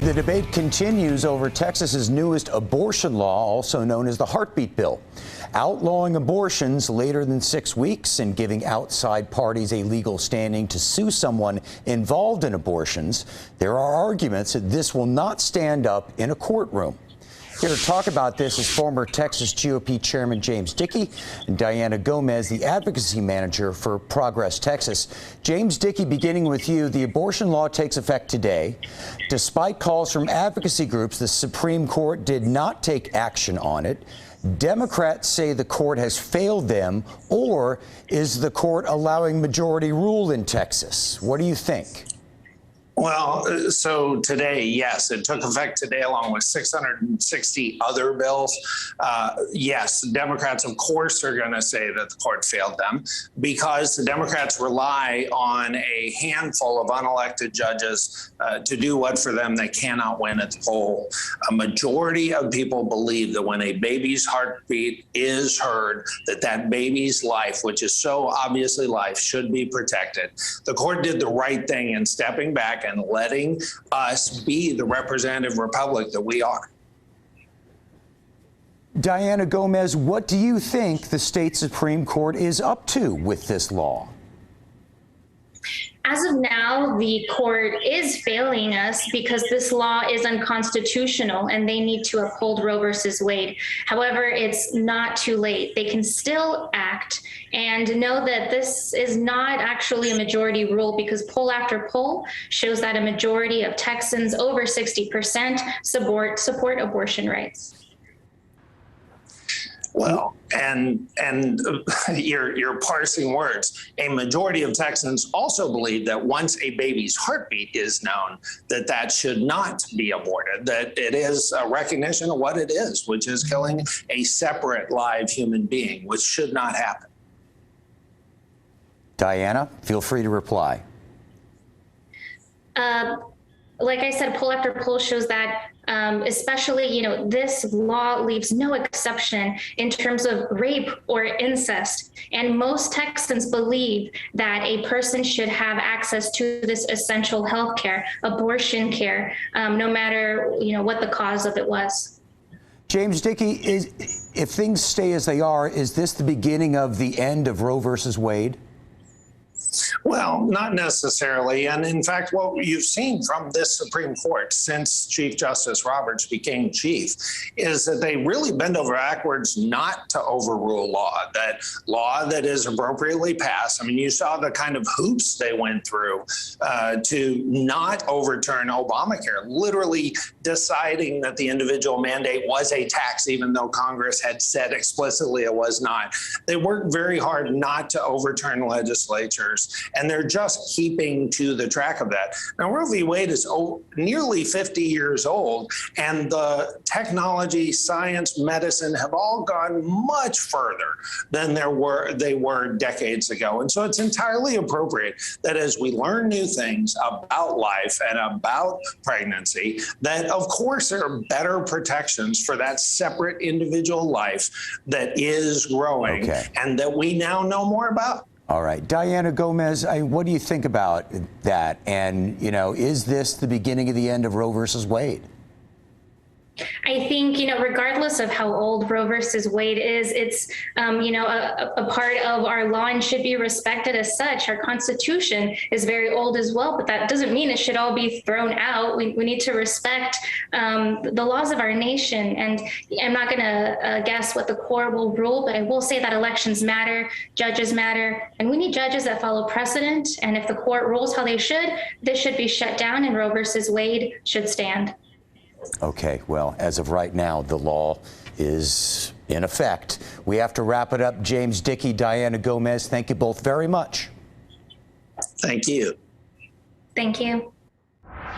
The debate continues over Texas's newest abortion law, also known as the heartbeat bill, outlawing abortions later than 6 weeks and giving outside parties a legal standing to sue someone involved in abortions. There are arguments that this will not stand up in a courtroom. Here to talk about this is former Texas GOP Chairman James Dickey and Diana Gomez, the advocacy manager for Progress Texas. James Dickey, beginning with you, the abortion law takes effect today. Despite calls from advocacy groups, the Supreme Court did not take action on it. Democrats say the court has failed them, or is the court allowing majority rule in Texas? What do you think? Well, so today, yes, it took effect today along with 660 other bills. Yes, Democrats, of course, are going to say that the court failed them because the Democrats rely on a handful of unelected judges to do what for them they cannot win at the poll. A majority of people believe that when a baby's heartbeat is heard, that that baby's life, which is so obviously life, should be protected. The court did the right thing in stepping back and letting us be the representative republic that we are. Diana Gomez, what do you think the state Supreme Court is up to with this law? As of now, the court is failing us because this law is unconstitutional and they need to uphold Roe versus Wade. However, it's not too late. They can still act and know that this is not actually a majority rule because poll after poll shows that a majority of Texans, over 60%, support abortion rights. Well, and you're parsing words. A majority of Texans also believe that once a baby's heartbeat is known, that should not be aborted, that it is a recognition of what it is, which is killing a separate live human being, which should not happen. Diana, feel free to reply. Like I said, poll after poll shows that especially, this law leaves no exception in terms of rape or incest. And most Texans believe that a person should have access to this essential health care, abortion care, no matter, what the cause of it was. James Dickey, if things stay as they are, is this the beginning of the end of Roe versus Wade? Well, not necessarily. And in fact, what you've seen from this Supreme Court since Chief Justice Roberts became chief is that they really bend over backwards not to overrule law that is appropriately passed. I mean, you saw the kind of hoops they went through to not overturn Obamacare, literally deciding that the individual mandate was a tax, even though Congress had said explicitly it was not. They worked very hard not to overturn legislatures. And they're just keeping to the track of that. Now, Roe v. Wade is nearly 50 years old, and the technology, science, medicine have all gone much further than they were decades ago. And so it's entirely appropriate that as we learn new things about life and about pregnancy, that of course there are better protections for that separate individual life that is growing and that we now know more about. All right. Diana Gomez, what do you think about that? And, is this the beginning of the end of Roe versus Wade? I think, regardless of how old Roe versus Wade is, it's, a part of our law and should be respected as such. Our Constitution is very old as well, but that doesn't mean it should all be thrown out. We need to respect the laws of our nation. And I'm not going to guess what the court will rule, but I will say that elections matter, judges matter, and we need judges that follow precedent. And if the court rules how they should, this should be shut down and Roe versus Wade should stand. Okay, well, as of right now, the law is in effect. We have to wrap it up. James Dickey, Diana Gomez, thank you both very much. Thank you. Thank you.